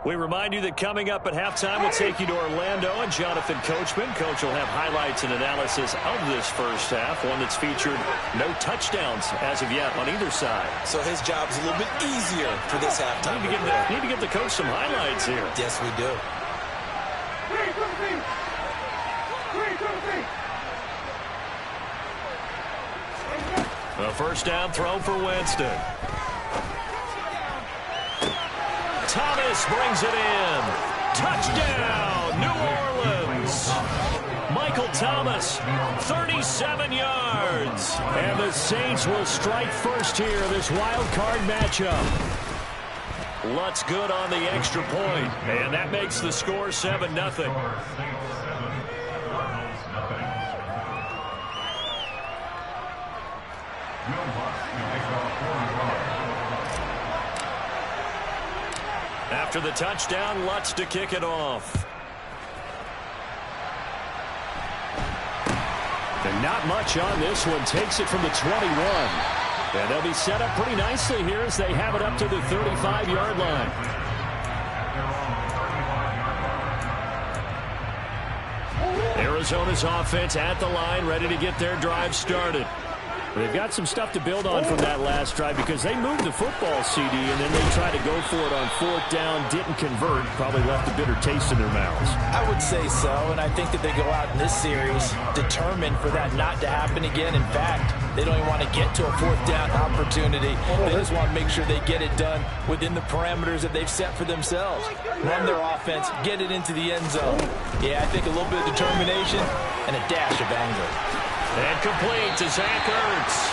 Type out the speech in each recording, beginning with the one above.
We remind you that coming up at halftime, we'll take you to Orlando and Jonathan Coachman. Coach will have highlights and analysis of this first half, one that's featured no touchdowns as of yet on either side. So his job is a little bit easier for this halftime. Need to get the coach some highlights here. Yes, we do. A first down throw for Winston. Thomas brings it in. Touchdown, New Orleans. Michael Thomas, 37 yards. And the Saints will strike first here, this wild card matchup. Lutz good on the extra point, and that makes the score 7-0. After the touchdown, Lutz to kick it off. And not much on this one. Takes it from the 21. And they'll be set up pretty nicely here as they have it up to the 35-yard line. Arizona's offense at the line, ready to get their drive started. They've got some stuff to build on from that last drive because they moved the football, CD, and then they tried to go for it on fourth down, didn't convert, probably left a bitter taste in their mouths. I would say so, and I think that they go out in this series determined for that not to happen again. In fact, they don't even want to get to a fourth down opportunity. They just want to make sure they get it done within the parameters that they've set for themselves. Run their offense, get it into the end zone. Yeah, I think a little bit of determination and a dash of anger. And complete to Zach Ertz.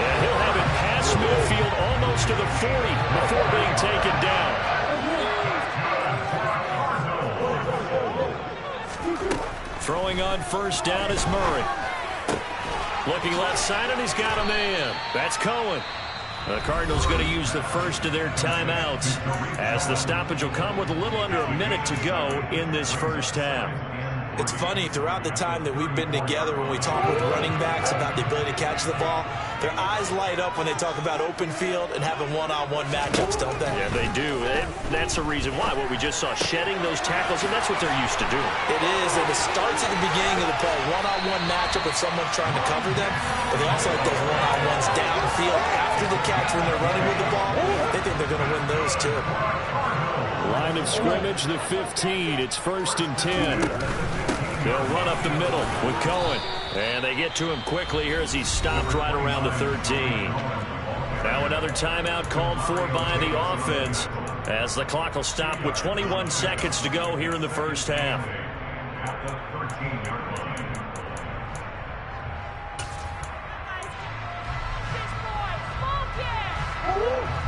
And he'll have it past midfield almost to the 40 before being taken down. Throwing on first down is Murray. Looking left side, and he's got a man. That's Cohen. The Cardinals going to use the first of their timeouts as the stoppage will come with a little under a minute to go in this first half. It's funny, throughout the time that we've been together, when we talk with running backs about the ability to catch the ball, their eyes light up when they talk about open field and having one-on-one matchups, don't they? Yeah, they do. And that's the reason why. What we just saw, shedding those tackles, and that's what they're used to doing. It is, and it starts at the beginning of the play, one-on-one matchup with someone trying to cover them, but they also like those one-on-ones downfield after the catch when they're running with the ball. They think they're going to win those, too. Line of scrimmage, the 15. It's 1st and 10. They'll run up the middle with Cohen. And they get to him quickly here as he's stopped right around the 13. Now another timeout called for by the offense as the clock will stop with 21 seconds to go here in the first half.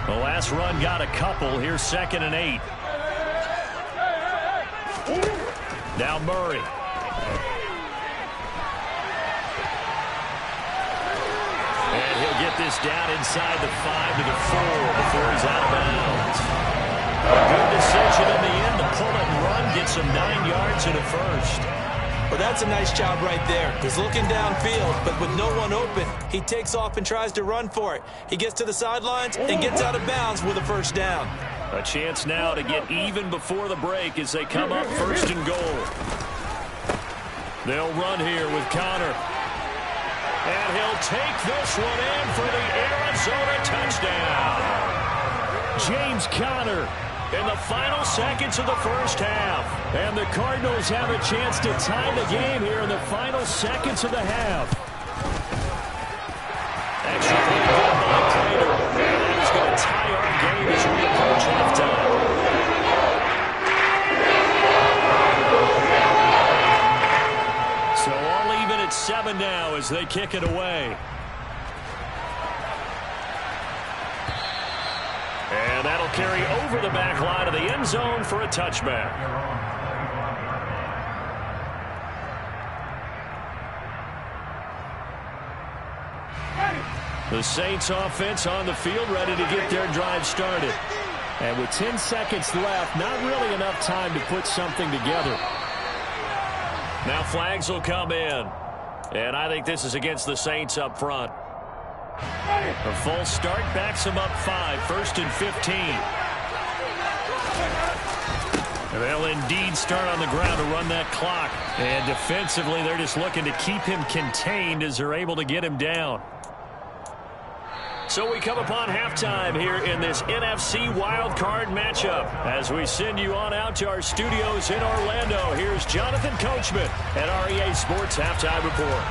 The last run got a couple. Here's 2nd and 8. Now Murray. And he'll get this down inside the 5 to the 4 before he's out of bounds. A good decision in the end to pull it and run. Gets him 9 yards and a first. Well, that's a nice job right there. He's looking downfield, but with no one open, he takes off and tries to run for it. He gets to the sidelines and gets out of bounds with a first down. A chance now to get even before the break as they come up 1st and goal. They'll run here with Connor. And he'll take this one in for the Arizona touchdown. James Conner in the final seconds of the first half. And the Cardinals have a chance to tie the game here in the final seconds of the half. Extra point good by Prater. And that is going to tie our game as we approach halftime. So all even at 7 now as they kick it away. And that'll carry over the back line of the end zone for a touchback. The Saints offense on the field ready to get their drive started. And with 10 seconds left, not really enough time to put something together. Now flags will come in. And I think this is against the Saints up front. A false start backs them up 5, 1st and 15. And they'll indeed start on the ground to run that clock. And defensively, they're just looking to keep him contained as they're able to get him down. So we come upon halftime here in this NFC wildcard matchup. As we send you on out to our studios in Orlando, here's Jonathan Coachman at REA Sports Halftime Report.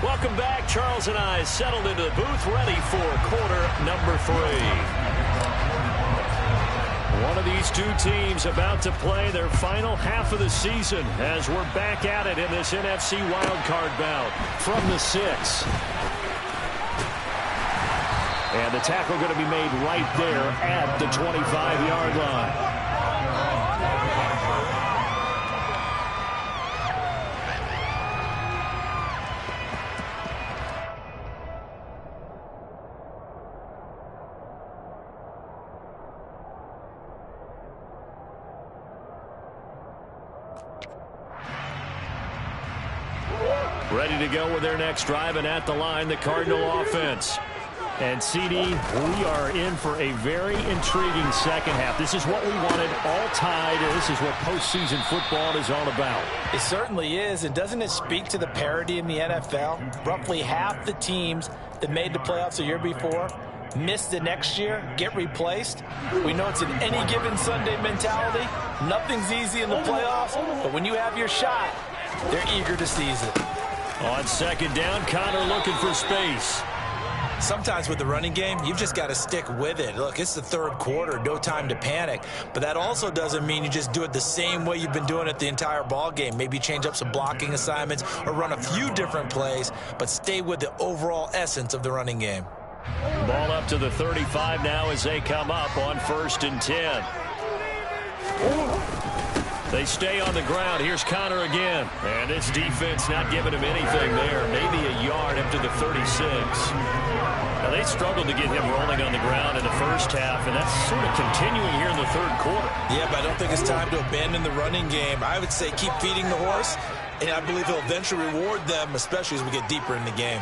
Welcome back. Charles and I settled into the booth, ready for quarter number 3. One of these two teams about to play their final half of the season as we're back at it in this NFC wildcard bout from the 6. And the tackle going to be made right there at the 25-yard line. Ready to go with their next drive, and at the line, the Cardinal offense. And, CD, we are in for a very intriguing second half. This is what we wanted, all tied, and this is what postseason football is all about. It certainly is, and doesn't it speak to the parity in the NFL? Roughly half the teams that made the playoffs the year before miss the next year, get replaced. We know it's an any given Sunday mentality. Nothing's easy in the playoffs, but when you have your shot, they're eager to seize it. On second down, Connor looking for space. Sometimes with the running game, you've just got to stick with it. Look, it's the third quarter, no time to panic. But that also doesn't mean you just do it the same way you've been doing it the entire ball game. Maybe change up some blocking assignments or run a few different plays, but stay with the overall essence of the running game. Ball up to the 35 now as they come up on 1st and 10. They stay on the ground. Here's Connor again. And this defense not giving him anything there. Maybe a yard up to the 36. Now, they struggled to get him rolling on the ground in the first half, and that's sort of continuing here in the third quarter. Yeah, but I don't think it's time to abandon the running game. I would say keep feeding the horse, and I believe he'll eventually reward them, especially as we get deeper in the game.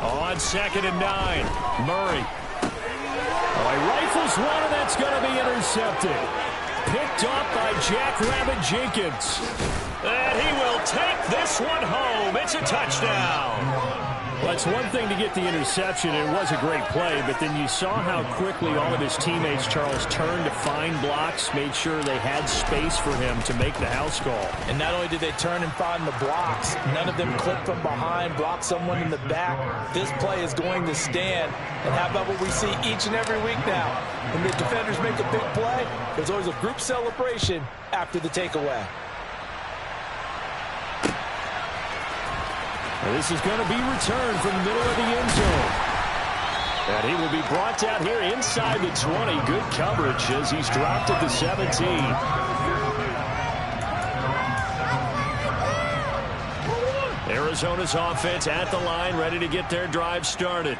On 2nd and 9, Murray. Oh, he rifles one, and that's going to be intercepted. Picked off by Jackrabbit Jenkins. And he will take this one home. It's a touchdown. Well, it's one thing to get the interception. It was a great play, but then you saw how quickly all of his teammates, Charles, turned to find blocks, made sure they had space for him to make the house call. And not only did they turn and find the blocks, none of them clipped from behind, blocked someone in the back. This play is going to stand. And how about what we see each and every week now? When the defenders make a big play, there's always a group celebration after the takeaway. And this is going to be returned from the middle of the end zone. And he will be brought out here inside the 20. Good coverage as he's dropped at the 17. Arizona's offense at the line, ready to get their drive started.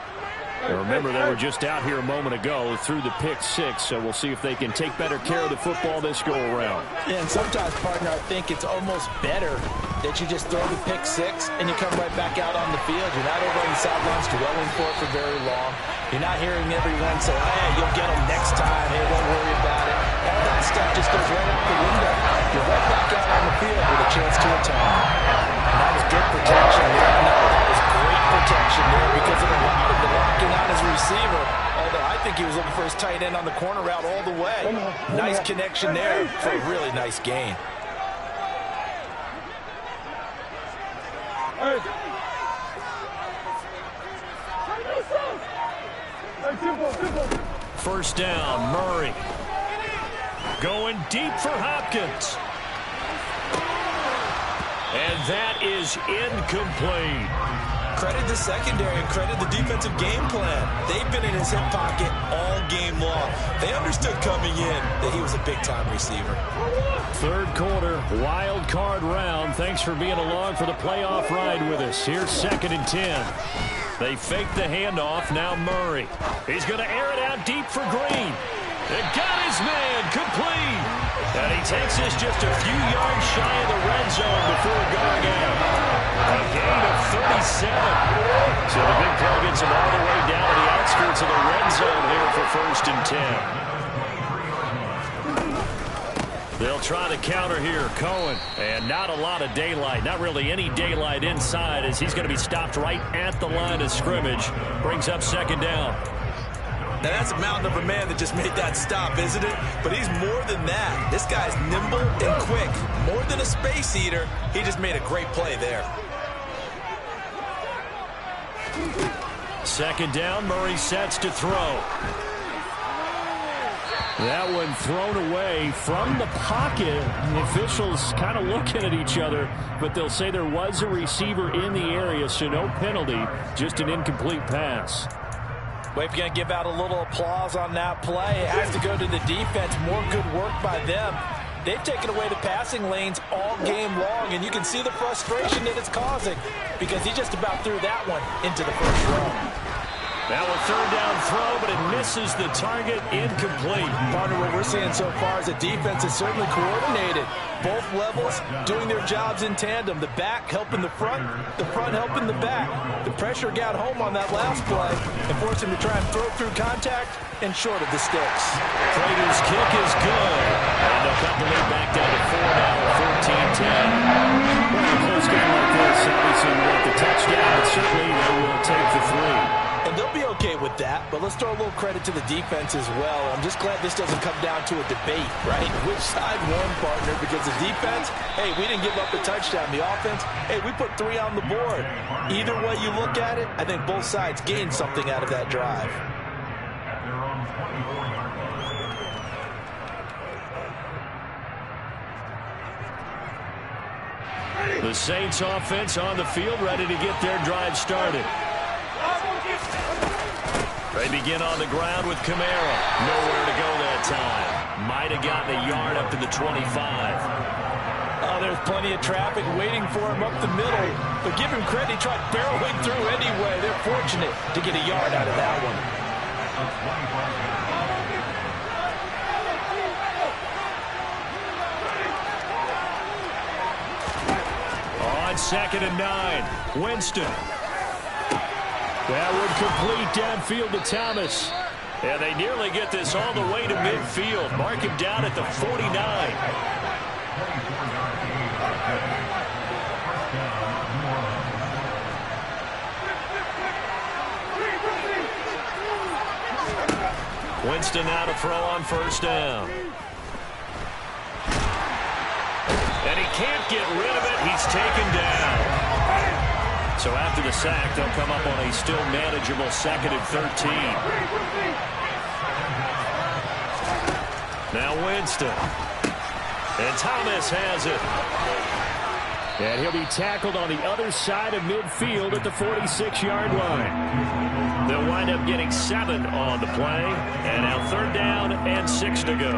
And remember, they were just out here a moment ago through the pick 6, so we'll see if they can take better care of the football this go-around. Yeah, and sometimes, partner, I think it's almost better that you just throw the pick 6 and you come right back out on the field. You're not over on the sidelines dwelling for it for very long. You're not hearing everyone say, hey, you'll get them next time. Hey, don't worry about it. All that stuff just goes right out the window. You're right back out on the field with a chance to atone. And that was good protection there. No, that was great protection there because it allowed him to lock in on his receiver. Although I think he was looking for his tight end on the corner route all the way. Nice connection there for a really nice gain. First down, Murray. Going deep for Hopkins. And that is incomplete. Credit the secondary and credit the defensive game plan. They've been in his hip pocket all game long. They understood coming in that he was a big-time receiver. Third quarter, wild card round. Thanks for being along for the playoff ride with us. Here's 2nd and 10. They fake the handoff. Now Murray. He's going to air it out deep for Green. It got his man complete. And he takes this just a few yards shy of the So the big play gets him all the way down to the outskirts of the red zone here for 1st and 10. They'll try to counter here. Cohen. And not a lot of daylight. Not really any daylight inside as he's going to be stopped right at the line of scrimmage. Brings up 2nd down. Now, that's a mountain of a man that just made that stop, isn't it? But he's more than that. This guy's nimble and quick. More than a space eater, he just made a great play there. 2nd down, Murray sets to throw. That one thrown away from the pocket. The officials kind of looking at each other, but they'll say there was a receiver in the area, so no penalty, just an incomplete pass. Well, if you're going to give out a little applause on that play, it has to go to the defense. More good work by them. They've taken away the passing lanes all game long, and you can see the frustration that it's causing because he just about threw that one into the first row. Now a 3rd down throw, but it misses the target, incomplete. Partner, what we're seeing so far is the defense is certainly coordinated. Both levels doing their jobs in tandem. The back helping the front helping the back. The pressure got home on that last play and forced him to try and throw through contact and short of the sticks. Prater's kick is good. And they'll cut the lead back down to 4 now, 14-10. Well, a close game like this, obviously you want the touchdown, but certainly they will take the 3. And they'll be okay with that, but let's throw a little credit to the defense as well. I'm just glad this doesn't come down to a debate, right? Which side won, partner? Because the defense, hey, we didn't give up a touchdown. The offense, hey, we put 3 on the board. Either way you look at it, I think both sides gained something out of that drive. The Saints offense on the field, ready to get their drive started. They begin on the ground with Kamara. Nowhere to go that time. Might have gotten a yard up to the 25. Oh, there's plenty of traffic waiting for him up the middle. But give him credit, he tried barreling through anyway. They're fortunate to get a yard out of that one. On 2nd and 9, Winston. That would complete downfield to Thomas. And they nearly get this all the way to midfield. Mark him down at the 49. Winston now to throw on 1st down. And he can't get rid of it. He's taken down. So after the sack, they'll come up on a still manageable 2nd and 13. Now Winston. And Thomas has it. And he'll be tackled on the other side of midfield at the 46-yard line. They'll wind up getting 7 on the play. And now 3rd down and 6 to go.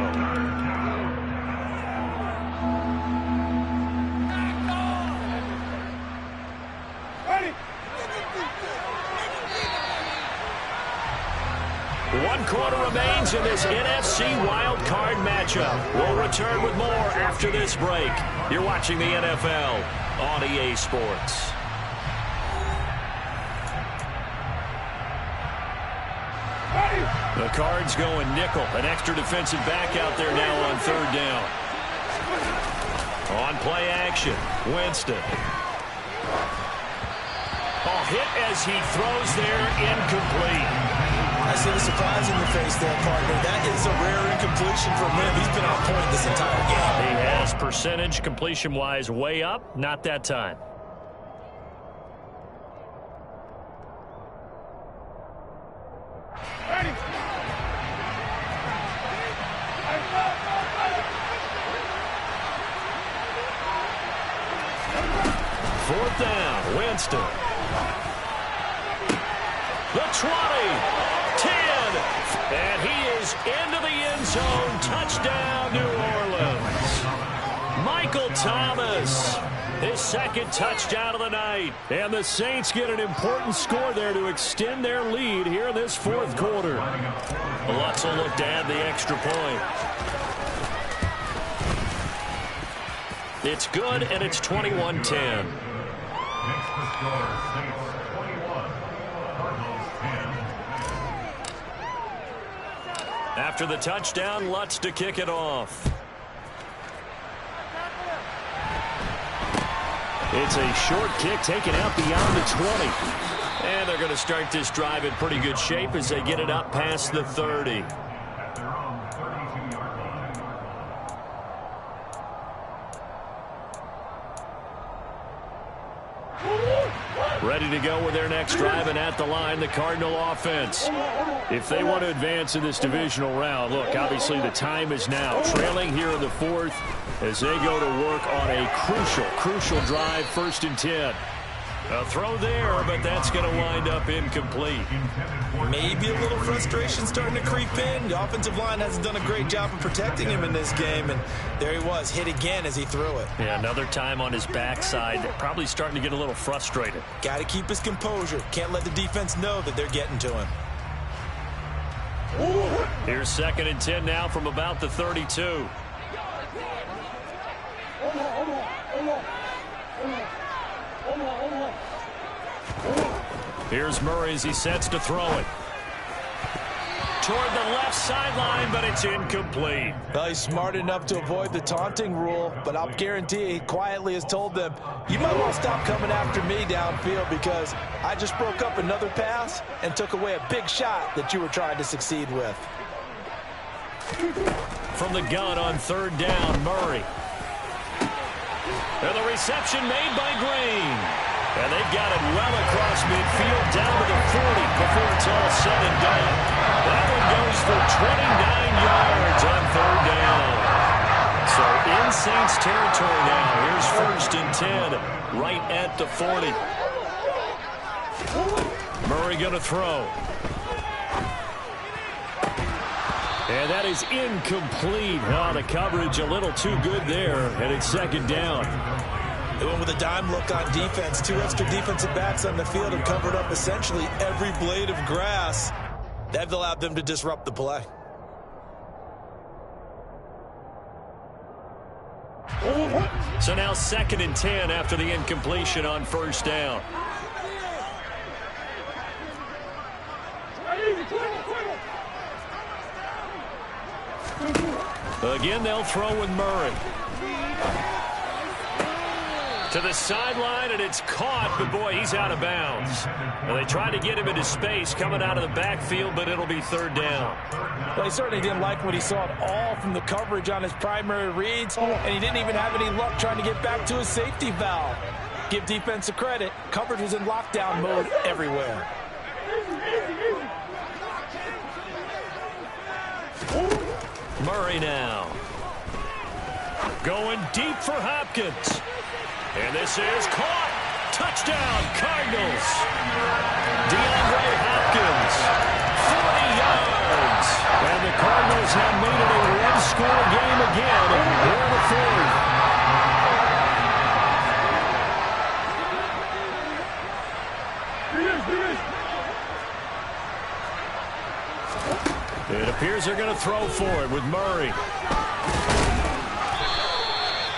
One quarter remains in this NFC Wild Card matchup. We'll return with more after this break. You're watching the NFL on EA Sports. The Cards going nickel. An extra defensive back out there now on 3rd down. On play action, Winston. Hit as he throws there, incomplete. I see the surprise in the face there, partner. That is a rare incompletion from him. He's been on point this entire game. He has percentage completion-wise way up. Not that time. Fourth down, Winston. The 20, 10, and he is into the end zone. Touchdown, New Orleans. Michael Thomas, his 2nd touchdown of the night. And the Saints get an important score there to extend their lead here in this 4th quarter. Lots will look to add the extra point. It's good, and it's 21-10. Makes the score Saints 21, Cardinals 10. After the touchdown, Lutz to kick it off. It's a short kick taken out beyond the 20. And they're going to start this drive in pretty good shape as they get it up past the 30. Ready to go with their next drive, and at the line, the Cardinal offense. If they want to advance in this divisional round, look, obviously the time is now. Trailing here in the fourth as they go to work on a crucial drive, 1st and 10. A throw there, but that's going to wind up incomplete. Maybe a little frustration starting to creep in. The offensive line hasn't done a great job of protecting him in this game, and there he was, hit again as he threw it. Yeah, another time on his backside, probably starting to get a little frustrated. Got to keep his composure. Can't let the defense know that they're getting to him. Here's 2nd and 10 now from about the 32. Here's Murray as he sets to throw it. Toward the left sideline, but it's incomplete. Well, he's smart enough to avoid the taunting rule, but I'll guarantee he quietly has told them, you might want to stop coming after me downfield because I just broke up another pass and took away a big shot that you were trying to succeed with. From the gun on 3rd down, Murray. And the reception made by Green. And they've got it well across midfield down to the 40 before it's all said and done. That one goes for 29 yards on 3rd down. So in Saints territory now. Here's 1st and 10 right at the 40. Murray going to throw. And that is incomplete. Oh, the coverage a little too good there, and it's 2nd down. They went with a dime look on defense. 2 extra defensive backs on the field and covered up essentially every blade of grass. That allowed them to disrupt the play. So now 2nd and 10 after the incompletion on 1st down. Again, they'll throw with Murray. To the sideline, and it's caught, but boy, he's out of bounds. Well, they tried to get him into space coming out of the backfield, but it'll be 3rd down. Well, he certainly didn't like what he saw at all from the coverage on his primary reads, and he didn't even have any luck trying to get back to his safety valve. Give defense a credit. Coverage was in lockdown mode everywhere. Murray now. Going deep for Hopkins. And this is caught. Touchdown, Cardinals. DeAndre Hopkins, 40 yards. And the Cardinals have made it a one-score game again here in the 4th. It appears they're going to throw for it with Murray.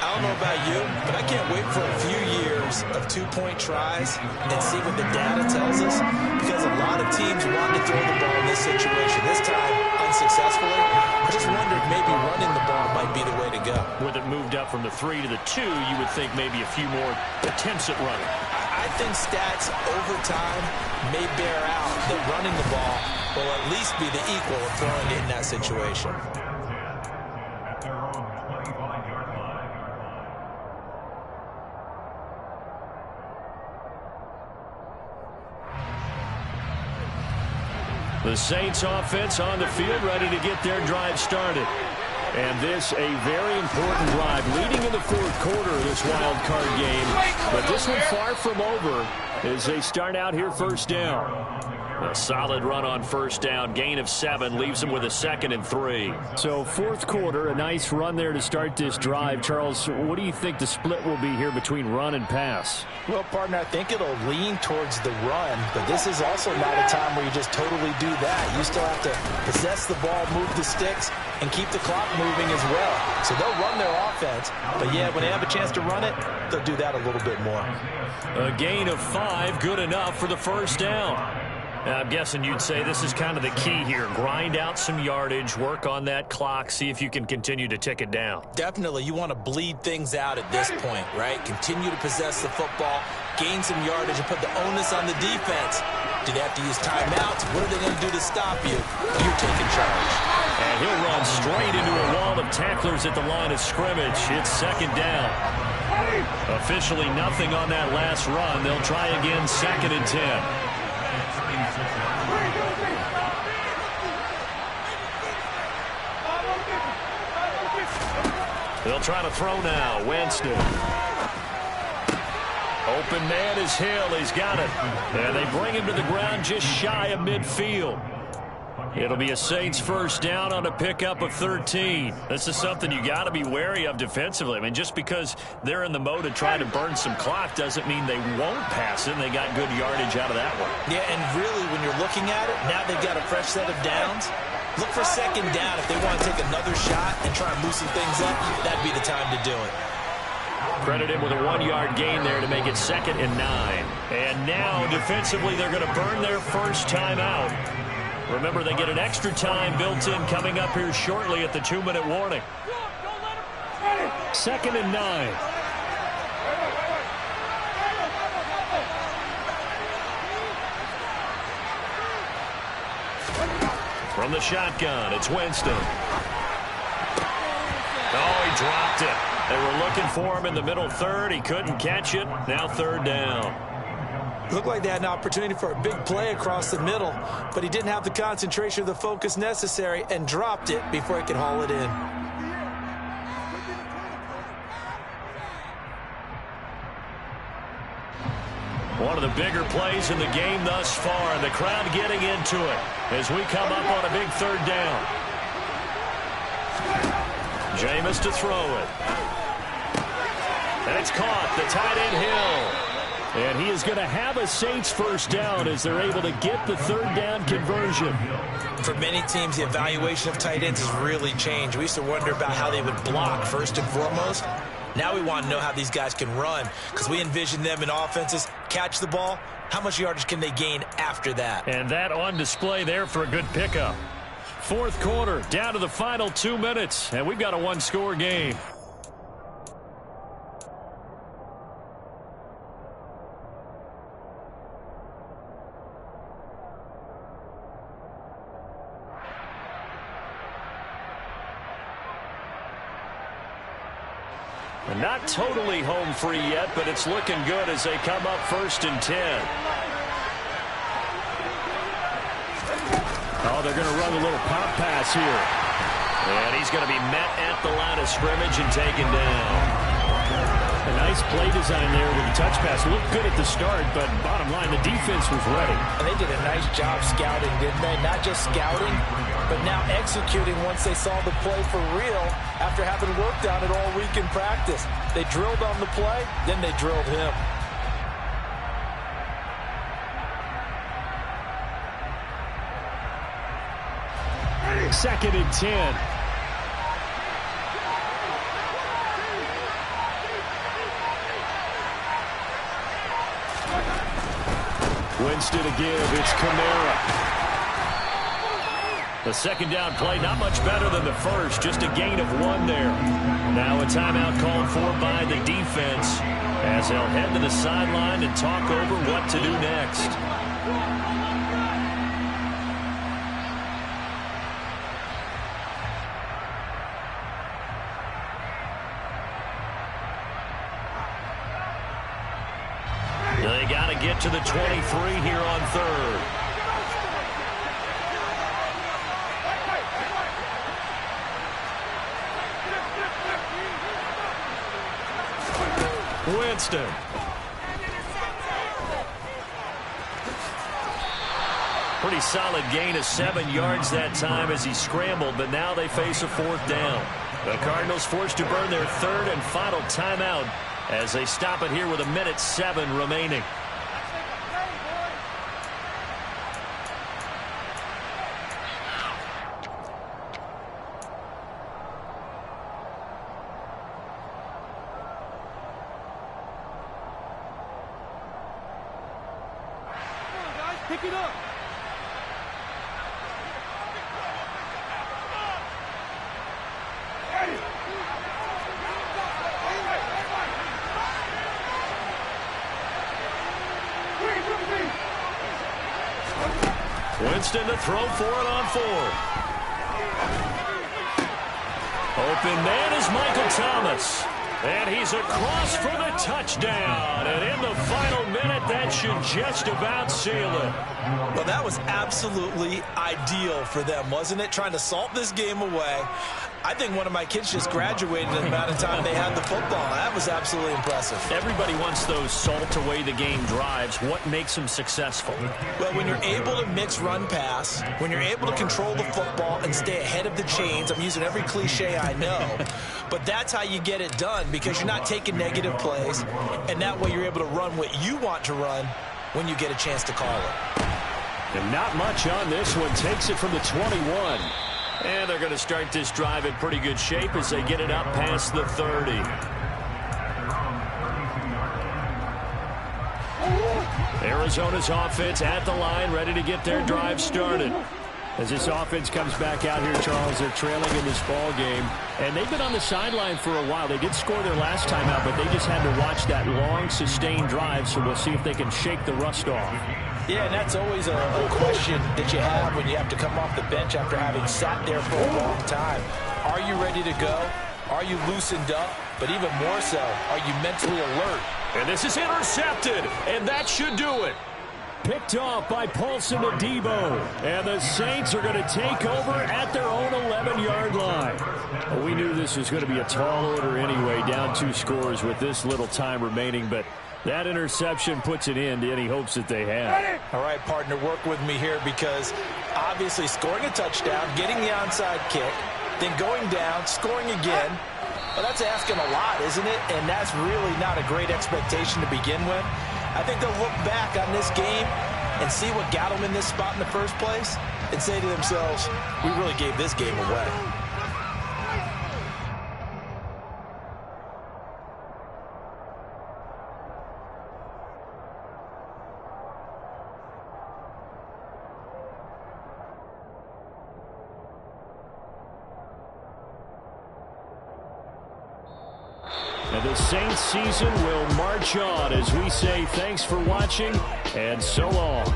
I don't know about you, but I can't wait for a few years of 2-point tries and see what the data tells us, because a lot of teams want to throw the ball in this situation. This time, unsuccessfully. I just wondered maybe running the ball might be the way to go. With it moved up from the 3 to the 2, you would think maybe a few more attempts at running. I think stats over time may bear out that running the ball will at least be the equal of throwing it in that situation. The Saints offense on the field, ready to get their drive started. And this a very important drive leading in the 4th quarter of this wild card game. But this one far from over as they start out here 1st down. A solid run on 1st down. Gain of 7 leaves them with a 2nd and 3. So 4th quarter, a nice run there to start this drive. Charles, what do you think the split will be here between run and pass? Well, partner, I think it'll lean towards the run, but this is also not a time where you just totally do that. You still have to possess the ball, move the sticks, and keep the clock moving as well. So they'll run their offense, but yeah, when they have a chance to run it, they'll do that a little bit more. A gain of 5, good enough for the first down. Now, I'm guessing you'd say this is kind of the key here. Grind out some yardage, work on that clock, see if you can continue to tick it down. Definitely, you want to bleed things out at this point, right? Continue to possess the football, gain some yardage, and put the onus on the defense. Do they have to use timeouts? What are they going to do to stop you? You're taking charge. And he'll run straight into a wall of tacklers at the line of scrimmage. It's second down. Officially nothing on that last run. They'll try again, 2nd and 10. They'll try to throw now. Winston. Open man is Hill. He's got it. And they bring him to the ground just shy of midfield. It'll be a Saints first down on a pickup of 13. This is something you got to be wary of defensively. I mean, just because they're in the mode of trying to burn some clock doesn't mean they won't pass it. They got good yardage out of that one. Yeah, and really, when you're looking at it, now they've got a fresh set of downs. Look for second down. If they want to take another shot and try and loosen things up, that'd be the time to do it. Credit him with a 1-yard gain there to make it 2nd and 9. And now, defensively, they're going to burn their first time out. Remember, they get an extra time built in coming up here shortly at the 2-minute warning. 2nd and 9. From the shotgun, it's Winston. Oh, he dropped it. They were looking for him in the middle third. He couldn't catch it. Now 3rd down. Looked like they had an opportunity for a big play across the middle, but he didn't have the concentration or the focus necessary and dropped it before he could haul it in. One of the bigger plays in the game thus far, and the crowd getting into it as we come up on a big 3rd down. Jameis to throw it. And it's caught. The tight end Hill. And he is going to have a Saints first down as they're able to get the 3rd down conversion. For many teams, the evaluation of tight ends has really changed. We used to wonder about how they would block first and foremost. Now we want to know how these guys can run because we envision them in offenses, catch the ball. How much yardage can they gain after that? And that on display there for a good pickup. 4th quarter, down to the final 2 minutes, and we've got a 1-score game. Not totally home free yet, but it's looking good as they come up 1st and 10. Oh, they're going to run a little pop pass here. And he's going to be met at the line of scrimmage and taken down. A nice play design there with the touch pass. Looked good at the start, but bottom line, the defense was ready. And they did a nice job scouting, didn't they? Not just scouting, but now executing once they saw the play for real after having worked on it all week in practice. They drilled on the play, then they drilled him. Second and 10. Winston to give. It's Kamara. The 2nd down play, not much better than the first. Just a gain of 1 there. Now a timeout called for by the defense as they'll head to the sideline and talk over what to do next. They got to get to the 23 here on 3rd. Winston. Pretty solid gain of 7 yards that time as he scrambled, but now they face a 4th down. The Cardinals forced to burn their 3rd and final timeout as they stop it here with 1:07 remaining. Pick it up. Winston to throw for it on 4. Open man is Michael Thomas. And he's across for the touchdown. And in the final minute, that should just about seal it. Well, that was absolutely ideal for them, wasn't it? Trying to salt this game away. I think one of my kids just graduated in the amount of time they had the football. That was absolutely impressive. Everybody wants those salt-away-the-game drives. What makes them successful? Well, when you're able to mix run-pass, when you're able to control the football and stay ahead of the chains, I'm using every cliche I know, but that's how you get it done because you're not taking negative plays, and that way you're able to run what you want to run when you get a chance to call it. And not much on this one. Takes it from the 21. And they're going to start this drive in pretty good shape as they get it up past the 30. Arizona's offense at the line, ready to get their drive started. As this offense comes back out here, Charles, they're trailing in this ball game. And they've been on the sideline for a while. They did score their last time out, but they just had to watch that long, sustained drive, so we'll see if they can shake the rust off. Yeah, and that's always a question that you have when you have to come off the bench after having sat there for a long time. Are you ready to go? Are you loosened up? But even more so, are you mentally alert? And this is intercepted, and that should do it. Picked off by Paulson Adebo. And the Saints are going to take over at their own 11-yard line. Well, we knew this was going to be a tall order anyway, down 2 scores with this little time remaining, but that interception puts an end to any hopes that they had. All right, partner, work with me here because obviously scoring a touchdown, getting the onside kick, then going down, scoring again, well, that's asking a lot, isn't it? And that's really not a great expectation to begin with. I think they'll look back on this game and see what got them in this spot in the first place and say to themselves, we really gave this game away. And the Saints season will march on as we say thanks for watching and so long.